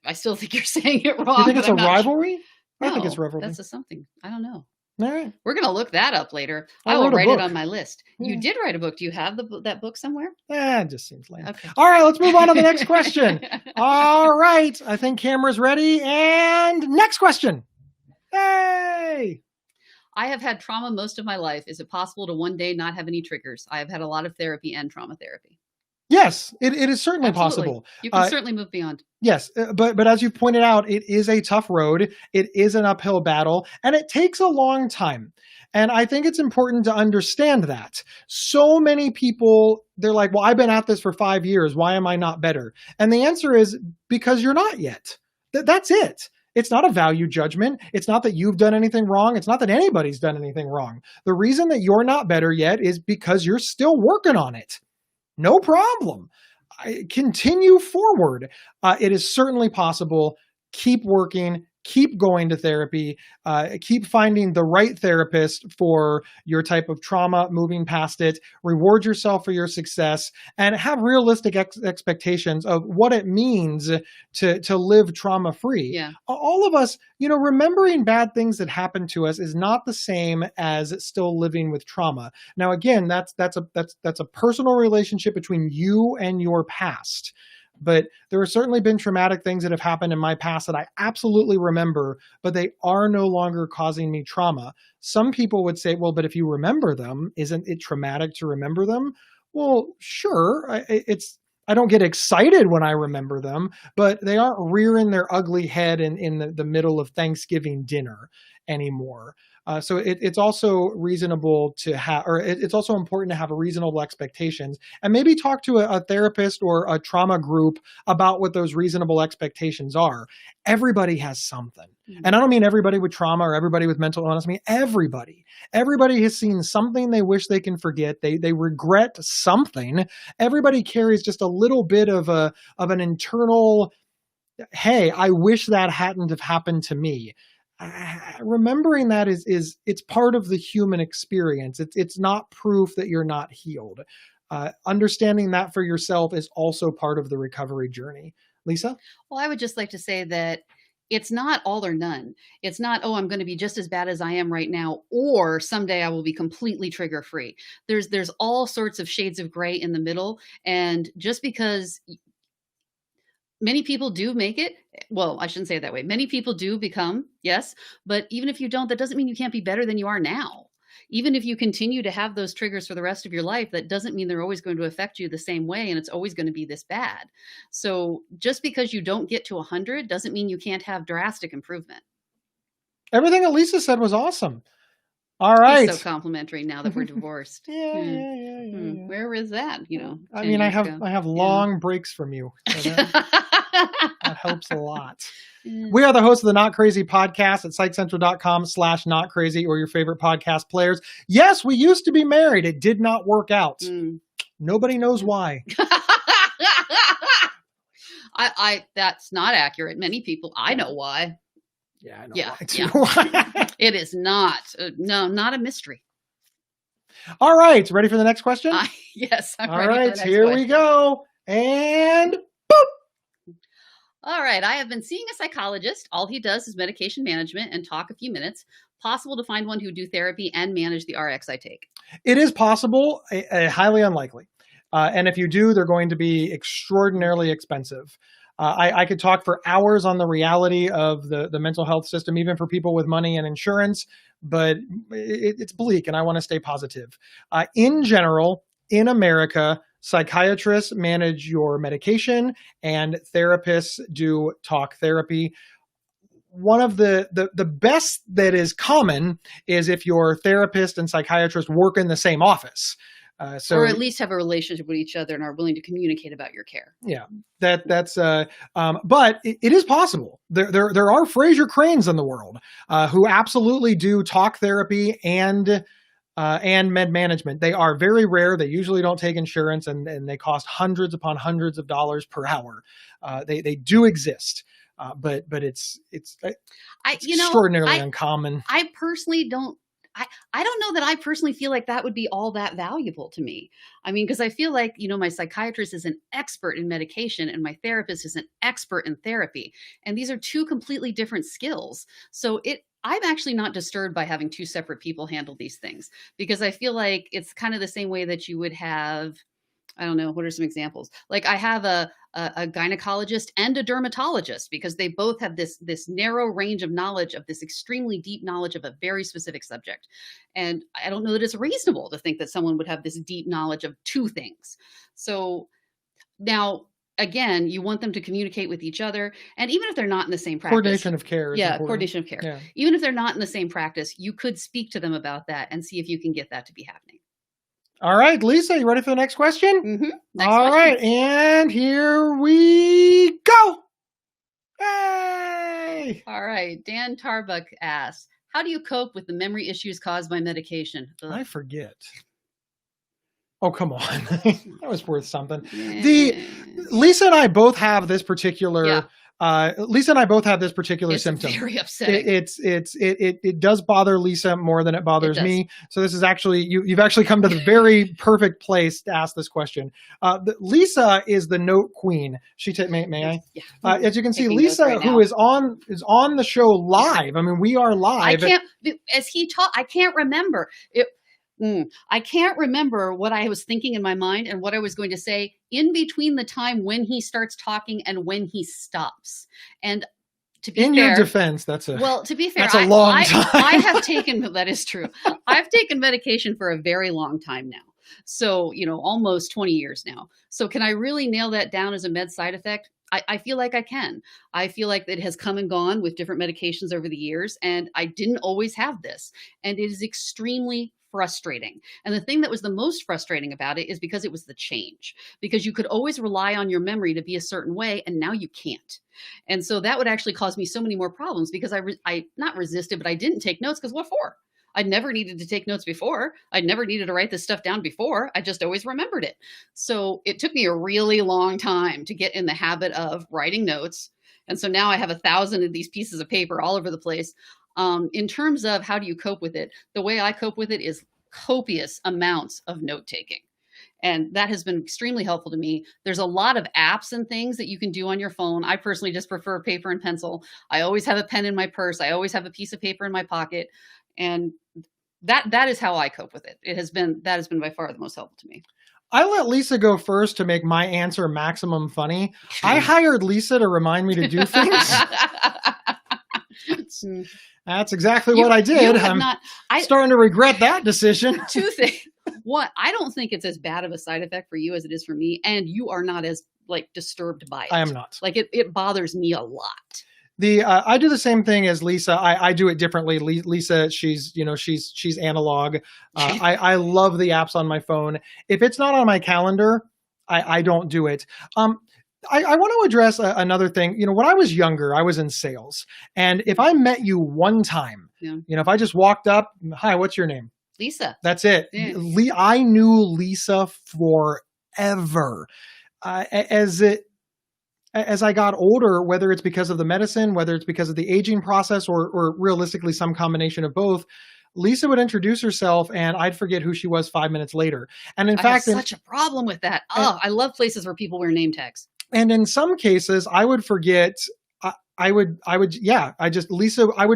I still think you're saying it wrong. You think it's a rivalry? No, I think it's revelry. That's something. I don't know. All right. We're going to look that up later. I will write it on my list. Yeah. You did write a book. Do you have that book somewhere? It just seems lame. Okay. All right, let's move on to the next question. All right. I think camera's ready. And next question. Hey. I have had trauma most of my life. Is it possible to one day not have any triggers? I have had a lot of therapy and trauma therapy. Yes, it is certainly Absolutely. possible. You can certainly move beyond. Yes, but as you pointed out, it is a tough road. It is an uphill battle, and it takes a long time. And I think it's important to understand that. So many people, they're like, well, I've been at this for 5 years. Why am I not better? And the answer is because you're not yet. That's it. It's not a value judgment. It's not that you've done anything wrong. It's not that anybody's done anything wrong. The reason that you're not better yet is because you're still working on it. No problem. Continue forward. It is certainly possible. Keep working. Keep going to therapy. Keep finding the right therapist for your type of trauma, moving past it. Reward yourself for your success and have realistic expectations of what it means to live trauma-free. Yeah. All of us, remembering bad things that happened to us is not the same as still living with trauma. Now, again, that's a personal relationship between you and your past. But there have certainly been traumatic things that have happened in my past that I absolutely remember, but they are no longer causing me trauma. Some people would say, well, but if you remember them, isn't it traumatic to remember them? Well, sure. I don't get excited when I remember them, but they aren't rearing their ugly head in the middle of Thanksgiving dinner anymore. So it's also reasonable to have, or it's also important to have reasonable expectations, and maybe talk to a therapist or a trauma group about what those reasonable expectations are. Everybody has something. And I don't mean everybody with trauma or everybody with mental illness. I mean everybody. Everybody has seen something they wish they can forget. They regret something. Everybody carries just a little bit of an internal, hey, I wish that hadn't have happened to me. Remembering that is it's part of the human experience. It's not proof that you're not healed. Understanding that for yourself is also part of the recovery journey. Lisa? Well, I would just like to say that it's not all or none. It's not, oh, I'm going to be just as bad as I am right now, or someday I will be completely trigger free. There's all sorts of shades of gray in the middle. And just because many people do make it, well, I shouldn't say it that way. Many people do become, yes, but even if you don't, that doesn't mean you can't be better than you are now. Even if you continue to have those triggers for the rest of your life, that doesn't mean they're always going to affect you the same way and it's always going to be this bad. So just because you don't get to 100 doesn't mean you can't have drastic improvement. Everything that Lisa said was awesome. All right. He's so complimentary now that we're divorced. Yeah. Where is that? I mean, I have long breaks from you. So that helps a lot. We are the hosts of the Not Crazy podcast at psychcentral.com/notcrazy or your favorite podcast players. Yes, we used to be married. It did not work out. Nobody knows why. That's not accurate. Many people, I know why. Yeah, I know why too. Yeah. It is not. No, not a mystery. All right. Ready for the next question? Yes. I'm All ready right. for the next Here question. we go. And boop. All right. I have been seeing a psychologist. All he does is medication management and talk a few minutes. Possible to find one who do therapy and manage the RX I take? It is possible, highly unlikely. And if you do, they're going to be extraordinarily expensive. I could talk for hours on the reality of the mental health system, even for people with money and insurance, but it's bleak and I want to stay positive. In general, in America, psychiatrists manage your medication and therapists do talk therapy. One of the best that is common is if your therapist and psychiatrist work in the same office. Or at least have a relationship with each other and are willing to communicate about your care. Yeah, that's. But it is possible. There are Fraser Cranes in the world who absolutely do talk therapy and med management. They are very rare. They usually don't take insurance, and they cost hundreds upon hundreds of dollars per hour. They do exist. But it's extraordinarily uncommon. I personally don't. I don't know that I personally feel like that would be all that valuable to me. I mean, because I feel like, my psychiatrist is an expert in medication and my therapist is an expert in therapy. And these are two completely different skills. So I'm actually not disturbed by having two separate people handle these things, because I feel like it's kind of the same way that you would have, I don't know, what are some examples? Like I have a gynecologist and a dermatologist, because they both have this narrow range of knowledge, of this extremely deep knowledge of a very specific subject. And I don't know that it's reasonable to think that someone would have this deep knowledge of two things. So now, again, you want them to communicate with each other. And even if they're not in the same practice. Coordination of care. Yeah, coordination of care. Yeah. Even if they're not in the same practice, you could speak to them about that and see if you can get that to be happening. All right, Lisa, you ready for the next question? Mm-hmm. All right, and here we go. Hey! All right, Dan Tarbuck asks, how do you cope with the memory issues caused by medication? Ugh. I forget. Oh, come on. That was worth something. Yeah. Lisa and I both have this particular... Yeah. Lisa and I both have this particular symptom. It's very upsetting. It does bother Lisa more than it bothers me. So this is actually, you've actually come to the very perfect place to ask this question. Lisa is the note queen. May I? Yeah. As you can see, Lisa, right, who is on the show live. I mean, we are live. I can't remember. I can't remember what I was thinking in my mind and what I was going to say in between the time when he starts talking and when he stops. And to be fair, your defense, to be fair, that's a long time. I have taken, that is true. I've taken medication for a very long time now. So, almost 20 years now. So can I really nail that down as a med side effect? I feel like I can. I feel like it has come and gone with different medications over the years, and I didn't always have this. And it is extremely frustrating. And the thing that was the most frustrating about it is because it was the change, because you could always rely on your memory to be a certain way, and now you can't. And so that would actually cause me so many more problems because I not resisted, but I didn't take notes because what for? I'd never needed to take notes before. I'd never needed to write this stuff down before. I just always remembered it. So it took me a really long time to get in the habit of writing notes. And so now I have 1,000 of these pieces of paper all over the place. In terms of how do you cope with it, the way I cope with it is copious amounts of note taking. And that has been extremely helpful to me. There's a lot of apps and things that you can do on your phone. I personally just prefer paper and pencil. I always have a pen in my purse. I always have a piece of paper in my pocket. And that is how I cope with it. That has been by far the most helpful to me. I let Lisa go first to make my answer maximum funny. I hired Lisa to remind me to do things. That's exactly what I did. I'm starting to regret that decision. Two things. One, I don't think it's as bad of a side effect for you as it is for me, and you are not as disturbed by it. I am not. It bothers me a lot. I do the same thing as Lisa. I do it differently. Lisa, she's analog. I love the apps on my phone. If it's not on my calendar, I don't do it. I want to address another thing. When I was younger, I was in sales. And if I met you one time, if I just walked up, hi, what's your name? Lisa. That's it. Yeah. I knew Lisa forever. As I got older, whether it's because of the medicine, whether it's because of the aging process, or realistically some combination of both, Lisa would introduce herself and I'd forget who she was 5 minutes later. And in fact, I have such a problem with that. I love places where people wear name tags. And in some cases, I would forget. I would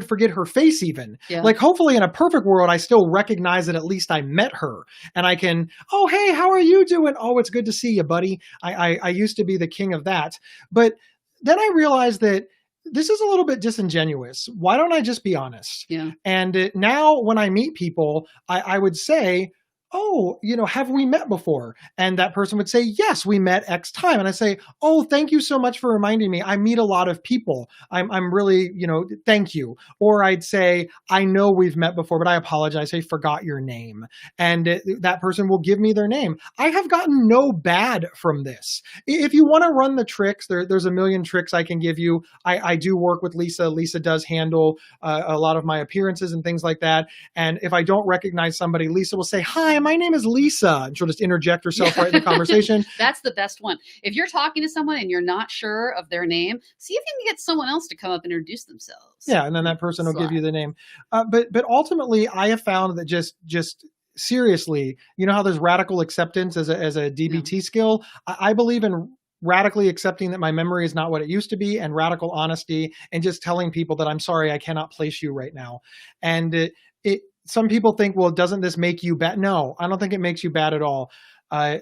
forget her face even. Yeah. Hopefully in a perfect world, I still recognize that at least I met her and I can, oh, hey, how are you doing? Oh, it's good to see you, buddy. I used to be the king of that. But then I realized that this is a little bit disingenuous. Why don't I just be honest? Yeah. And now when I meet people, I would say, oh, have we met before? And that person would say, yes, we met X time. And I say, oh, thank you so much for reminding me. I meet a lot of people. I'm really, thank you. Or I'd say, I know we've met before, but I apologize. I forgot your name. And that person will give me their name. I have gotten no bad from this. If you want to run the tricks, there's a million tricks I can give you. I do work with Lisa. Lisa does handle a lot of my appearances and things like that. And if I don't recognize somebody, Lisa will say, hi, my name is Lisa. And she'll just interject herself right in the conversation. That's the best one. If you're talking to someone and you're not sure of their name, see if you can get someone else to come up and introduce themselves. Yeah, and then that person will give you the name. But ultimately, I have found that just seriously, how there's radical acceptance as a DBT skill. I believe in radically accepting that my memory is not what it used to be, and radical honesty, and just telling people that I'm sorry, I cannot place you right now. And some people think, well, doesn't this make you bad? No, I don't think it makes you bad at all. I've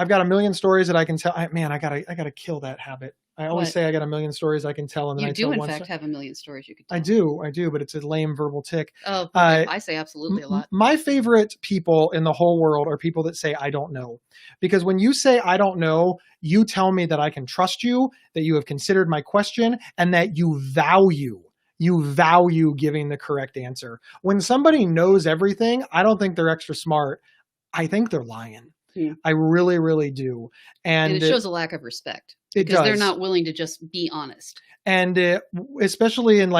got a million stories that I can tell. I gotta kill that habit. I always say I got a million stories I can tell, and then you I do tell in one fact story. have a million stories you could tell. I do, but it's a lame verbal tick. Oh, I say absolutely a lot. My favorite people in the whole world are people that say I don't know, because when you say I don't know, you tell me that I can trust you, that you have considered my question, and that you value giving the correct answer. When somebody knows everything, I don't think they're extra smart. I think they're lying. Yeah. I really, really do. And it shows a lack of respect. Because they're not willing to just be honest. And especially in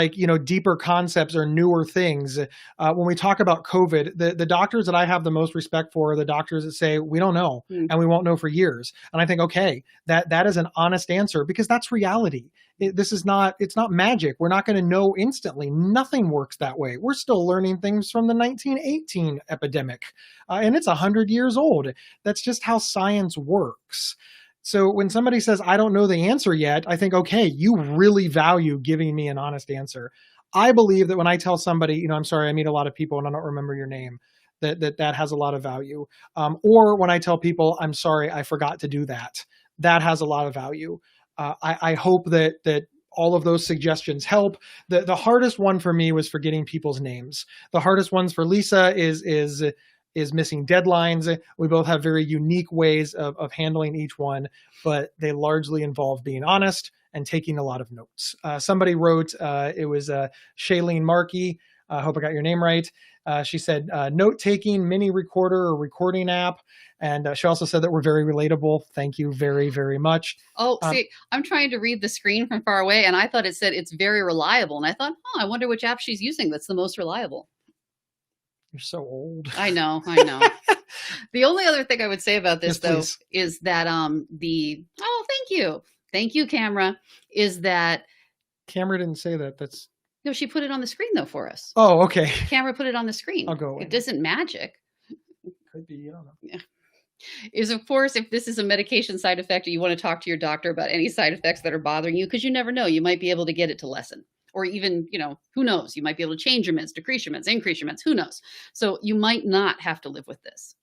deeper concepts or newer things, when we talk about COVID, the doctors that I have the most respect for are the doctors that say, we don't know and we won't know for years. And I think, okay, that is an honest answer, because that's reality. It's not magic. We're not going to know instantly. Nothing works that way. We're still learning things from the 1918 epidemic, and it's 100 years old. That's just how science works. So when somebody says, I don't know the answer yet, I think, okay, you really value giving me an honest answer. I believe that when I tell somebody, I'm sorry, I meet a lot of people and I don't remember your name, that has a lot of value. Or when I tell people, I'm sorry, I forgot to do that, that has a lot of value. I hope that all of those suggestions help. The hardest one for me was forgetting people's names. The hardest ones for Lisa is is missing deadlines. We both have very unique ways of handling each one, but they largely involve being honest and taking a lot of notes. Somebody wrote, it was Shailene Markey. I hope I got your name right. She said, note-taking mini recorder or recording app. And she also said that we're very relatable. Thank you very, very much. Oh, see, I'm trying to read the screen from far away, and I thought it said it's very reliable. And I thought, I wonder which app she's using that's the most reliable. You're so old. I know. The only other thing I would say about this, though, is that thank you, camera, is that camera didn't say that. No, she put it on the screen though for us. Oh, okay. Camera put it on the screen. I'll go away. It isn't magic. Could be, I don't know. Yeah. Is, of course, if this is a medication side effect, or you want to talk to your doctor about any side effects that are bothering you, because you never know, you might be able to get it to lessen. Or even, who knows? You might be able to change your meds, decrease your meds, increase your meds. Who knows? So you might not have to live with this.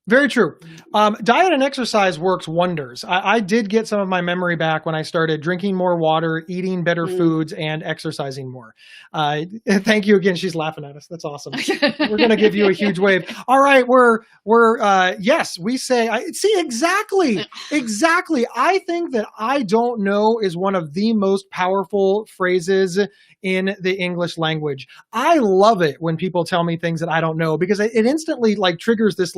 Very true. Diet and exercise works wonders. I did get some of my memory back when I started drinking more water, eating better foods, and exercising more. Thank you again. She's laughing at us. That's awesome. We're going to give you a huge wave. All right. Yes, we say, see, exactly. I think that I don't know is one of the most powerful phrases in the English language. I love it when people tell me things that I don't know, because it instantly triggers this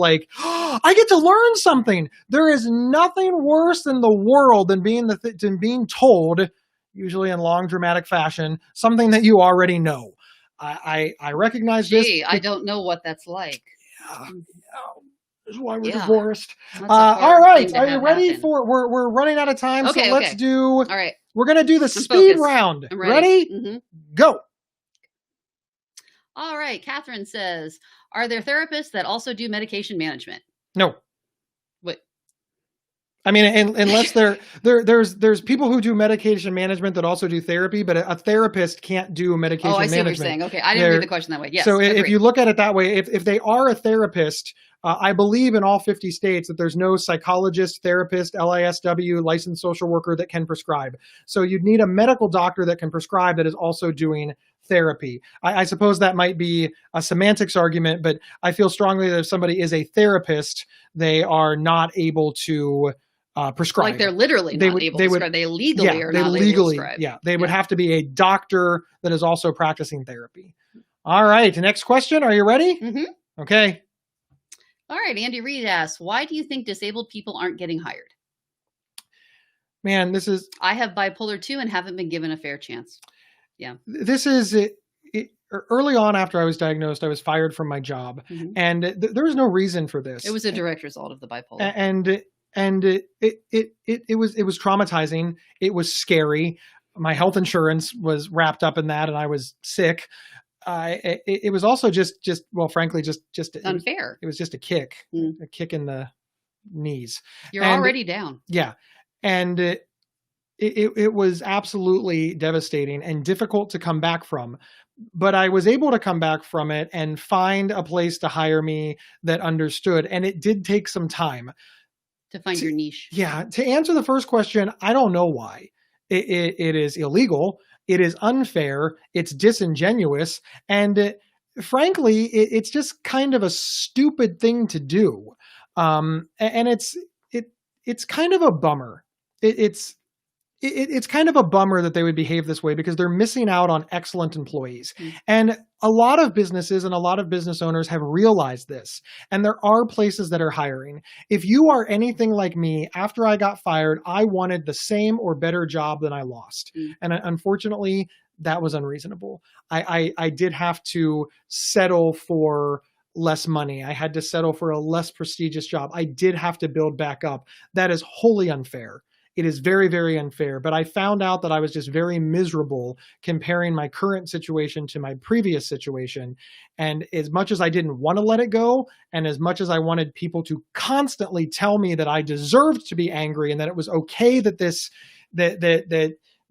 I get to learn something. There is nothing worse in the world than being told, usually in long dramatic fashion, something that you already know. I recognize this. I don't know what that's like. Yeah. This is why we're divorced. All right. Are you ready for, we're running out of time. Okay, so let's do, all right. We're going to do the speed round. I'm ready? Mm-hmm. Go. All right. Catherine says, are there therapists that also do medication management? No. What? I mean, unless there's people who do medication management that also do therapy, but a therapist can't do medication management. Oh, I see what you're saying. Okay. I didn't read the question that way. Yes. So if you look at it that way, if they are a therapist, I believe in all 50 states that there's no psychologist, therapist, LISW, licensed social worker that can prescribe. So you'd need a medical doctor that can prescribe that is also doing therapy. I suppose that might be a semantics argument, but I feel strongly that if somebody is a therapist, they are not able to prescribe. Like they're literally not able to prescribe. They legally are not able to prescribe. Yeah, they would have to be a doctor that is also practicing therapy. All right, next question. Are you ready? Mm-hmm. Okay. All right, Andy Reid asks, why do you think disabled people aren't getting hired? Man, I have bipolar 2 and haven't been given a fair chance. Yeah. This is early on after I was diagnosed, I was fired from my job, and there was no reason for this. It was a direct result of the bipolar. And it was traumatizing. It was scary. My health insurance was wrapped up in that, and I was sick. It was also frankly, just unfair. It was just a kick in the knees. You're already down. Yeah. And it was absolutely devastating and difficult to come back from. But I was able to come back from it and find a place to hire me that understood. And it did take some time. To find your niche. Yeah. To answer the first question, I don't know why. It is illegal. It is unfair. It's disingenuous. And frankly, it's just kind of a stupid thing to do. And it's kind of a bummer. It's kind of a bummer that they would behave this way, because they're missing out on excellent employees. And a lot of businesses and a lot of business owners have realized this. And there are places that are hiring. If you are anything like me, after I got fired, I wanted the same or better job than I lost. And unfortunately, that was unreasonable. I did have to settle for less money. I had to settle for a less prestigious job. I did have to build back up. That is wholly unfair. It is very, very unfair. But I found out that I was just very miserable comparing my current situation to my previous situation. And as much as I didn't want to let it go, and as much as I wanted people to constantly tell me that I deserved to be angry and that it was okay that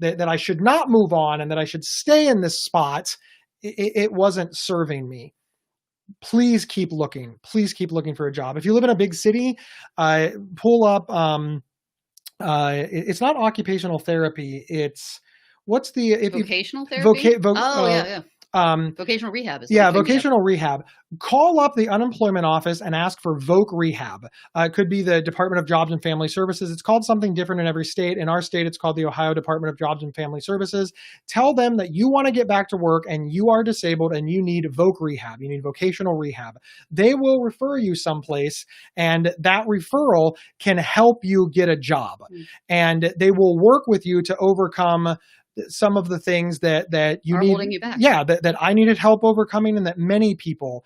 that I should not move on and that I should stay in this spot, it wasn't serving me. Please keep looking. Please keep looking for a job. If you live in a big city, pull up. It's not occupational therapy. It's vocational therapy. Yeah. Vocational rehab is what Yeah, I'm thinking of. vocational rehab. Call up the unemployment office and ask for Voc Rehab. It could be the Department of Jobs and Family Services. It's called something different in every state. In our state, it's called the Ohio Department of Jobs and Family Services. Tell them that you want to get back to work and you are disabled and you need Voc Rehab. You need vocational rehab. They will refer you someplace, and that referral can help you get a job. And they will work with you to overcome some of the things that you Are need, holding you back. yeah, that I needed help overcoming, and that many people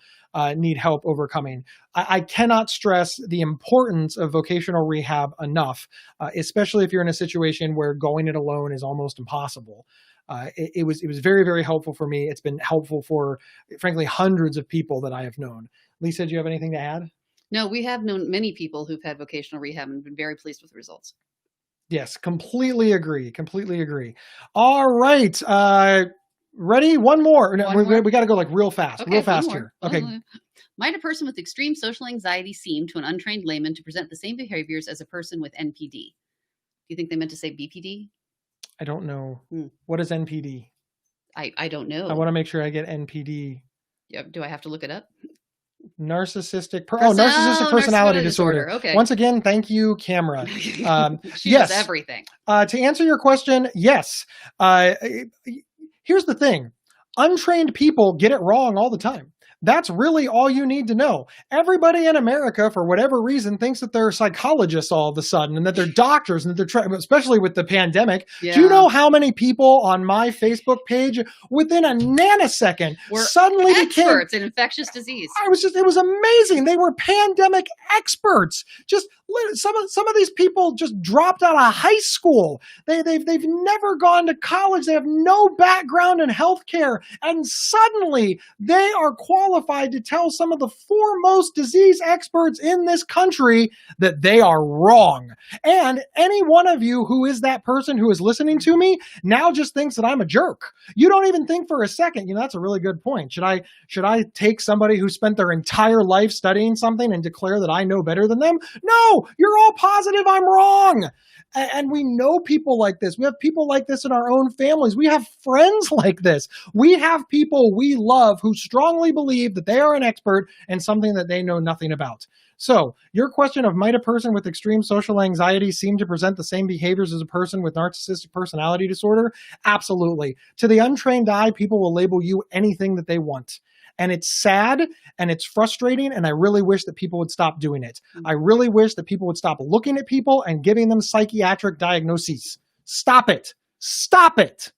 need help overcoming. I cannot stress the importance of vocational rehab enough, especially if you're in a situation where going it alone is almost impossible. It was very, very helpful for me. It's been helpful for, frankly, hundreds of people that I have known. Lisa, do you have anything to add? No, we have known many people who've had vocational rehab and been very pleased with the results. Yes, completely agree. Completely agree. All right. Ready? One more. No, One more? we got to go like real fast. Okay, Real one fast more. here. Okay. Might a person with extreme social anxiety seem to an untrained layman to present the same behaviors as a person with NPD? Do you think they meant to say BPD? I don't know. Hmm. What is NPD? I don't know. I want to make sure I get NPD. Yeah, do I have to look it up? Narcissistic personality disorder. Okay. Once again, thank you, Camera. She yes. does everything. To answer your question, yes. Here's the thing. Untrained people get it wrong all the time. That's really all you need to know. Everybody in America, for whatever reason, thinks that they're psychologists all of a sudden and that they're doctors and that they're especially with the pandemic. Yeah. Do you know how many people on my Facebook page within a nanosecond We're suddenly became experts in infectious disease? it was amazing. They were pandemic experts. Just some of these people just dropped out of high school. They've never gone to college. They have no background in healthcare, and suddenly they are qualified to tell some of the foremost disease experts in this country that they are wrong. And any one of you who is that person who is listening to me now just thinks that I'm a jerk. You don't even think for a second. That's a really good point. Should I take somebody who spent their entire life studying something and declare that I know better than them? No, you're all positive I'm wrong. And we know people like this. We have people like this in our own families. We have friends like this. We have people we love who strongly believe that they are an expert in something that they know nothing about. So your question of might a person with extreme social anxiety seem to present the same behaviors as a person with narcissistic personality disorder? Absolutely. To the untrained eye, people will label you anything that they want. And it's sad and it's frustrating, and I really wish that people would stop doing it. I really wish that people would stop looking at people and giving them psychiatric diagnoses. Stop it. Stop it.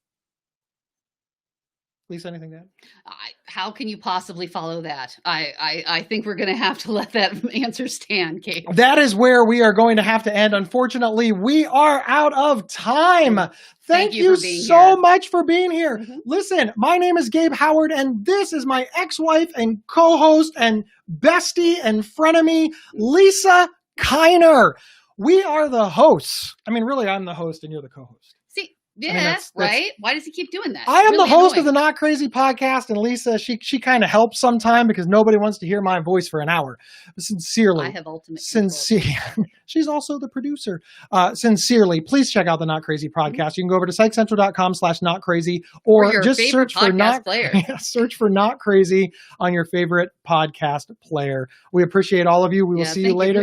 Lisa, anything to add? How can you possibly follow that? I think we're going to have to let that answer stand, Kate. That is where we are going to have to end. Unfortunately, we are out of time. Thank you so much for being here. Mm-hmm. Listen, my name is Gabe Howard, and this is my ex-wife and co-host and bestie and frenemy, Lisa Kiner. We are the hosts. I mean, really, I'm the host and you're the co-host. See, yeah, that's right? Why does he keep doing that? I am really the host of the Not Crazy podcast, and Lisa, she kind of helps sometime because nobody wants to hear my voice for an hour. Sincerely. I have ultimate She's also the producer. Sincerely, please check out the Not Crazy podcast. You can go over to psychcentral.com/notcrazy or just search for search for Not Crazy on your favorite podcast player. We appreciate all of you. We will see you later.